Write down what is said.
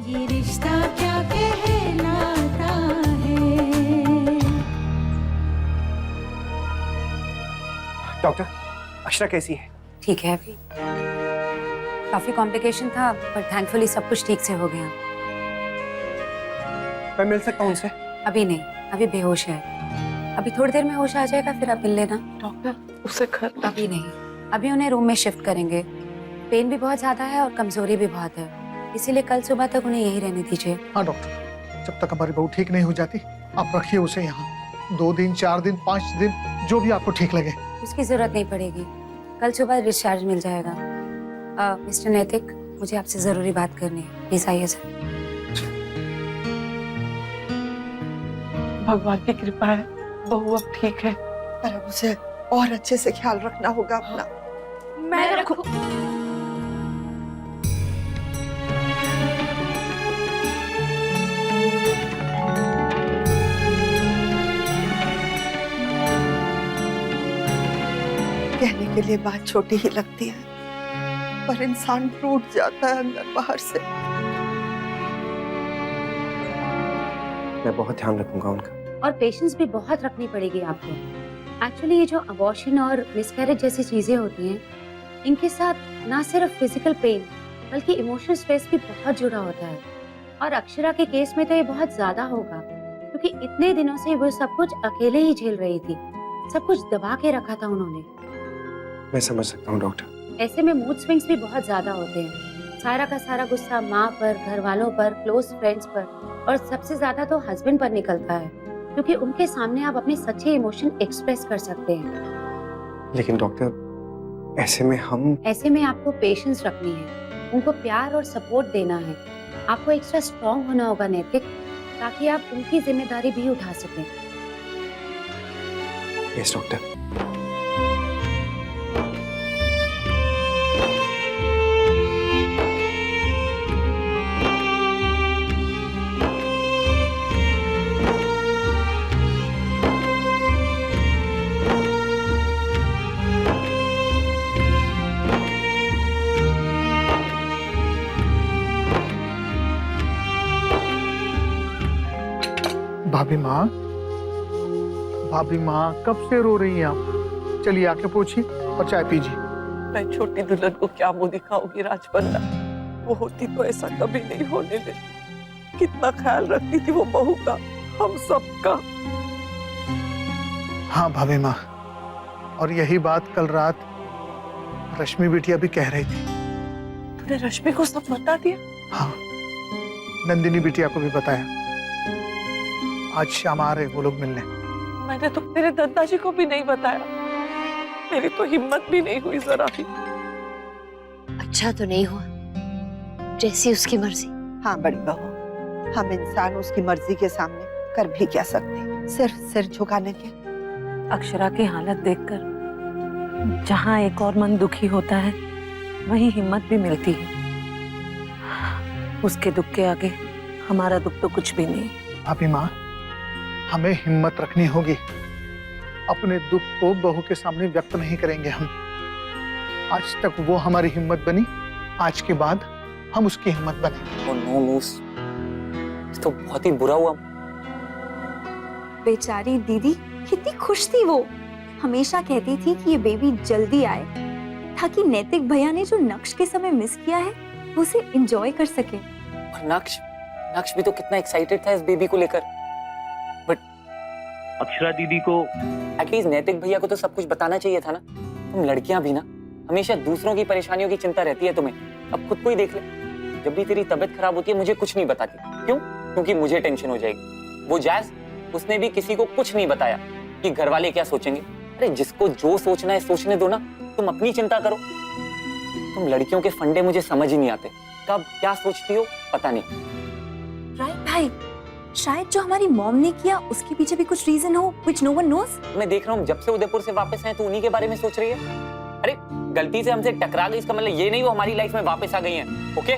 ये रिश्ता क्या कहलाता है। डॉक्टर, अक्षरा कैसी है? ठीक है, अभी काफी कॉम्प्लिकेशन था पर थैंकफुली सब कुछ ठीक से हो गया। मैं मिल सकता हूँ उनसे? अभी नहीं, अभी बेहोश है। अभी थोड़ी देर में होश आ जाएगा, फिर आप मिल लेना। डॉक्टर, उसे घर अभी नहीं, अभी उन्हें रूम में शिफ्ट करेंगे। पेन भी बहुत ज्यादा है और कमजोरी भी बहुत है, इसीलिए कल सुबह तक उन्हें यही रहने दीजिए। हाँ डॉक्टर, जब तक हमारी बहू ठीक नहीं हो जाती आप रखिए उसे यहाँ। 2 दिन, 4 दिन, 5 दिन, जो भी आपको ठीक लगे। उसकी जरूरत नहीं पड़ेगी, कल सुबह डिस्चार्ज मिल जाएगा। मिस्टर नैतिक, मुझे आपसे जरूरी बात करनी है, प्लीज आइए सर। भगवान की कृपा है, बहू अब ठीक है। पर अब उसे और अच्छे से ख्याल रखना होगा अपना। मैं रखूं। कहने के लिए बात छोटी ही लगती है, पर इंसान टूट जाता है अंदर बाहर से। मैं बहुत ध्यान रखूंगा उनका। और पेशेंस भी बहुत रखनी पड़ेगी आपको। एक्चुअली ये जो अबॉर्शन और मिसकैरेज जैसी चीजें होती हैं, इनके साथ ना सिर्फ फिजिकल पेन बल्कि इमोशनल स्ट्रेस भी बहुत जुड़ा होता है। और अक्षरा के केस में तो ये बहुत ज्यादा होगा, क्योंकि इतने दिनों से वो सब कुछ अकेले ही झेल रही थी। सब कुछ दबा के रखा था उन्होंने। मैं समझ सकता हूँ डॉक्टर। ऐसे में मूड स्विंग्स भी बहुत ज्यादा होते हैं। सारा का सारा गुस्सा माँ पर, घर वालों पर, क्लोज फ्रेंड्स पर और सबसे ज्यादा तो हस्बैंड पर निकलता है, क्योंकि उनके सामने आप अपने सच्चे इमोशन एक्सप्रेस कर सकते हैं। लेकिन डॉक्टर, ऐसे में आपको पेशेंस रखनी है, उनको प्यार और सपोर्ट देना है। आपको एक्स्ट्रा स्ट्रॉन्ग होना होगा नैतिक, ताकि आप उनकी जिम्मेदारी भी उठा सकें। Yes doctor. भाभी माँ कब से रो रही हैं आप? चलिए आके पूछिए और चाय पीजिए। मैं छोटी दुल्हन को क्या मुंह दिखाऊंगी राजपन्ना, वो होती तो ऐसा कभी नहीं होने देती। कितना ख्याल रखती थी वो बहू का, हम सबका। हाँ भाभी माँ, और यही बात कल रात रश्मि बिटिया भी कह रही थी। तूने रश्मि को सब बता दिया? हाँ, नंदिनी बिटिया को भी बताया। आज शाम आ रहे वो लोग मिलने। मैंने तो तेरे दादाजी को भी नहीं बताया, मेरी तो हिम्मत भी नहीं हुई जरा भी। अच्छा तो नहीं हुआ, जैसी उसकी मर्जी। हाँ बड़ी बहू, हम इंसान उसकी मर्जी के सामने कर भी क्या सकते, सिर्फ सिर झुकाने के। अक्षरा की हालत देखकर जहाँ एक और मन दुखी होता है, वहीं हिम्मत भी मिलती है। उसके दुख के आगे हमारा दुख तो कुछ भी नहीं। भाभी माँ, हमें हिम्मत रखनी होगी। अपने दुख को बहू के सामने व्यक्त नहीं करेंगे हम। आज तक वो हमारी हिम्मत बनी, आज के बाद हम उसकी हिम्मत बने। नो मूस, तो बहुत ही बुरा हुआ। बेचारी दीदी कितनी खुश थी वो। हमेशा कहती थी कि ये बेबी जल्दी आए, ताकि नैतिक भैया ने जो नक्श के समय मिस किया है वो उसे एंजॉय कर सके। और नक्श भी तो कितना एक्साइटेड था इस बेबी को लेकर। बट अक्षरा दीदी को एटलीस्ट नैतिक भैया को तो सब कुछ बताना चाहिए था ना। तुम लड़कियां भी ना, हमेशा दूसरों की परेशानियों की चिंता रहती है तुम्हें। अब खुद को ही देख ले, जब भी तेरी तबीयत खराब होती है मुझे कुछ नहीं बताती। क्यों? क्योंकि मुझे टेंशन हो जाएगी। वो जैज, उसने भी किसी को कुछ नहीं बताया कि घर वाले क्या सोचेंगे। अरे जिसको जो सोचना है सोचने दो ना, तुम अपनी चिंता करो। तुम लड़कियों के फंडे मुझे समझ ही नहीं आते, कब क्या सोचती हो पता नहीं। राइट भाई, शायद जो हमारी मॉम ने किया उसके पीछे भी कुछ रीजन हो which no one knows। मैं देख रहा हूँ जब से उदयपुर से वापस आए तो उन्हीं के बारे में सोच रही है। अरे गलती से हमसे टकरा गई, इसका मतलब ये नहीं वो हमारी लाइफ में वापस आ गई हैं। ओके